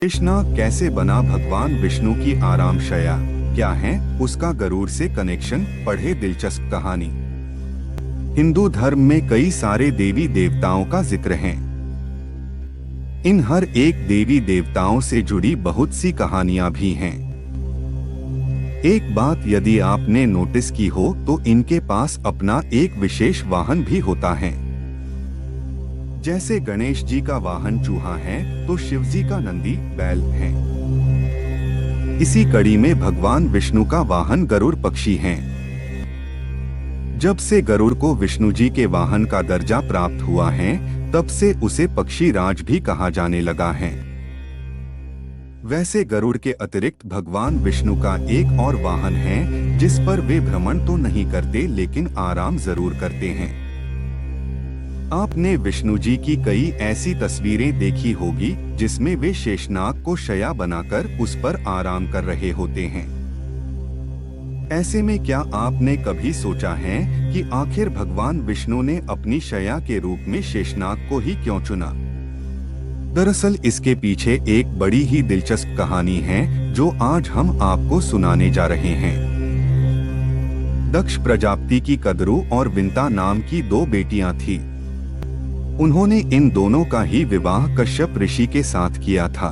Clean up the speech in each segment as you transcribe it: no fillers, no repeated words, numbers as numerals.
शेषनाग कैसे बना भगवान विष्णु की आरामशया, क्या है उसका गरुड़ से कनेक्शन? पढ़े दिलचस्प कहानी। हिंदू धर्म में कई सारे देवी देवताओं का जिक्र है। इन हर एक देवी देवताओं से जुड़ी बहुत सी कहानियां भी हैं। एक बात यदि आपने नोटिस की हो तो इनके पास अपना एक विशेष वाहन भी होता है। जैसे गणेश जी का वाहन चूहा है तो शिव जी का नंदी बैल है। इसी कड़ी में भगवान विष्णु का वाहन गरुड़ पक्षी है। जब से गरुड़ को विष्णु जी के वाहन का दर्जा प्राप्त हुआ है तब से उसे पक्षी राज भी कहा जाने लगा है। वैसे गरुड़ के अतिरिक्त भगवान विष्णु का एक और वाहन है जिस पर वे भ्रमण तो नहीं करते लेकिन आराम जरूर करते हैं। आपने विष्णु जी की कई ऐसी तस्वीरें देखी होगी जिसमें वे शेषनाग को शया बनाकर उस पर आराम कर रहे होते हैं। ऐसे में क्या आपने कभी सोचा है कि आखिर भगवान विष्णु ने अपनी शया के रूप में शेषनाग को ही क्यों चुना? दरअसल इसके पीछे एक बड़ी ही दिलचस्प कहानी है जो आज हम आपको सुनाने जा रहे हैं। दक्ष प्रजापति की कद्रू और विंता नाम की दो बेटियां थीं। उन्होंने इन दोनों का ही विवाह कश्यप ऋषि के साथ किया था।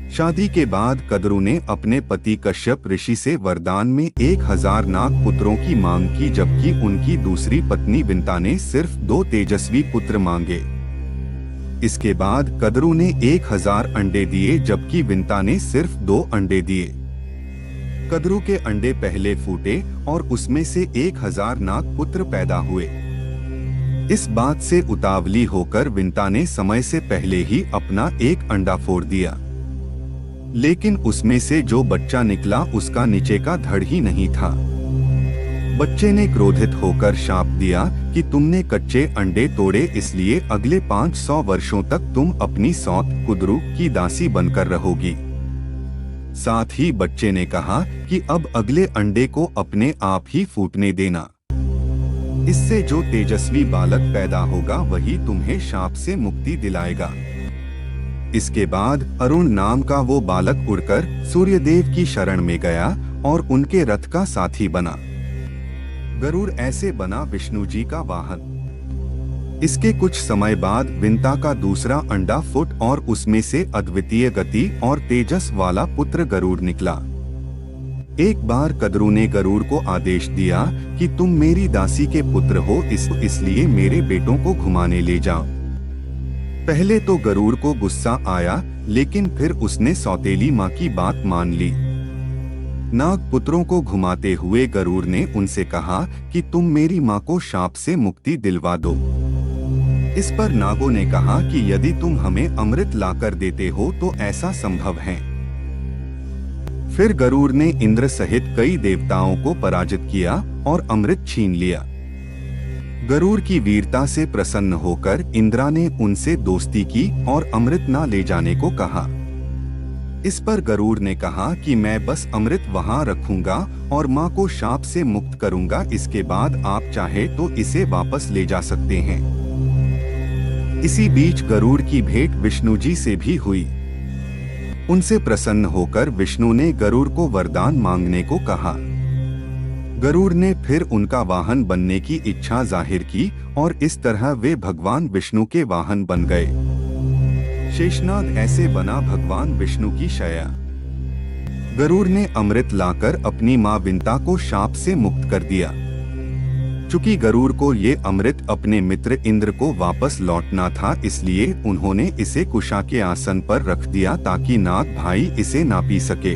शादी के बाद कद्रू ने अपने पति कश्यप ऋषि से वरदान में 1000 नाग पुत्रों की मांग की, जबकि उनकी दूसरी पत्नी विंता ने सिर्फ 2 तेजस्वी पुत्र मांगे। इसके बाद कद्रू ने 1000 अंडे दिए जबकि विंता ने सिर्फ 2 अंडे दिए। कद्रू के अंडे पहले फूटे और उसमें से 1000 नाग पुत्र पैदा हुए। इस बात से उतावली होकर विंता ने समय से पहले ही अपना एक अंडा फोड़ दिया, लेकिन उसमें से जो बच्चा निकला उसका नीचे का धड़ ही नहीं था। बच्चे ने क्रोधित होकर शाप दिया कि तुमने कच्चे अंडे तोड़े, इसलिए अगले 500 वर्षों तक तुम अपनी सौत कुदरू की दासी बनकर रहोगी। साथ ही बच्चे ने कहा कि अब अगले अंडे को अपने आप ही फूटने देना। इससे जो तेजस्वी बालक पैदा होगा वही तुम्हें शाप से मुक्ति दिलाएगा। इसके बाद अरुण नाम का वो बालक उड़कर सूर्यदेव की शरण में गया और उनके रथ का साथी बना। गरुड़ ऐसे बना विष्णु जी का वाहन। इसके कुछ समय बाद विंता का दूसरा अंडा फूट और उसमें से अद्वितीय गति और तेजस वाला पुत्र गरुड़ निकला। एक बार कद्रू ने गरुड़ को आदेश दिया कि तुम मेरी दासी के पुत्र हो, इसलिए मेरे बेटों को घुमाने ले जाओ। पहले तो गरुड़ को गुस्सा आया, लेकिन फिर उसने सौतेली माँ की बात मान ली। नाग पुत्रों को घुमाते हुए गरुड़ ने उनसे कहा कि तुम मेरी माँ को शाप से मुक्ति दिलवा दो। इस पर नागों ने कहा कि यदि तुम हमें अमृत लाकर देते हो तो ऐसा संभव है। फिर गरुड़ ने इंद्र सहित कई देवताओं को पराजित किया और अमृत छीन लिया। गरुड़ की वीरता से प्रसन्न होकर इंद्रा ने उनसे दोस्ती की और अमृत ना ले जाने को कहा। इस पर गरुड़ ने कहा कि मैं बस अमृत वहां रखूंगा और माँ को शाप से मुक्त करूंगा, इसके बाद आप चाहे तो इसे वापस ले जा सकते हैं। इसी बीच गरुड़ की भेंट विष्णु जी से भी हुई। उनसे प्रसन्न होकर विष्णु ने गरुड़ को वरदान मांगने को कहा। गरुड़ ने फिर उनका वाहन बनने की इच्छा जाहिर की और इस तरह वे भगवान विष्णु के वाहन बन गए। शेषनाग ऐसे बना भगवान विष्णु की शया। गरुड़ ने अमृत लाकर अपनी माँ विंता को शाप से मुक्त कर दिया। चूंकि गरुड़ को ये अमृत अपने मित्र इंद्र को वापस लौटना था, इसलिए उन्होंने इसे कुशा के आसन पर रख दिया ताकि नाग भाई इसे ना पी सके।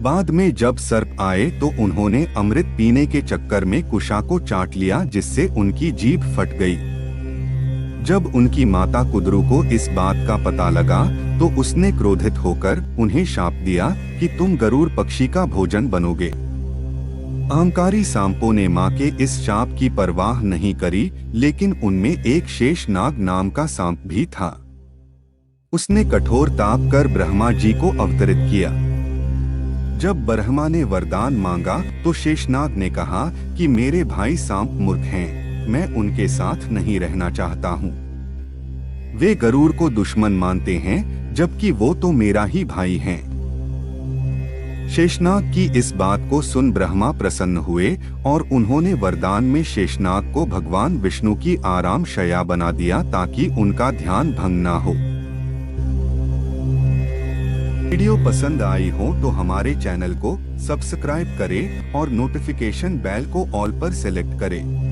बाद में जब सर्प आए तो उन्होंने अमृत पीने के चक्कर में कुशा को चाट लिया, जिससे उनकी जीभ फट गई। जब उनकी माता कुदरू को इस बात का पता लगा तो उसने क्रोधित होकर उन्हें शाप दिया कि तुम गरुड़ पक्षी का भोजन बनोगे। अहंकारी सांपों ने माँ के इस शाप की परवाह नहीं करी, लेकिन उनमें एक शेषनाग नाम का सांप भी था। उसने कठोर ताप कर ब्रह्मा जी को अवतरित किया। जब ब्रह्मा ने वरदान मांगा तो शेषनाग ने कहा कि मेरे भाई सांप मूर्ख हैं, मैं उनके साथ नहीं रहना चाहता हूँ। वे गरुड़ को दुश्मन मानते हैं, जबकि वो तो मेरा ही भाई है। शेषनाग की इस बात को सुन ब्रह्मा प्रसन्न हुए और उन्होंने वरदान में शेषनाग को भगवान विष्णु की आराम शैया बना दिया ताकि उनका ध्यान भंग ना हो। वीडियो पसंद आई हो तो हमारे चैनल को सब्सक्राइब करें और नोटिफिकेशन बेल को ऑल पर सेलेक्ट करें।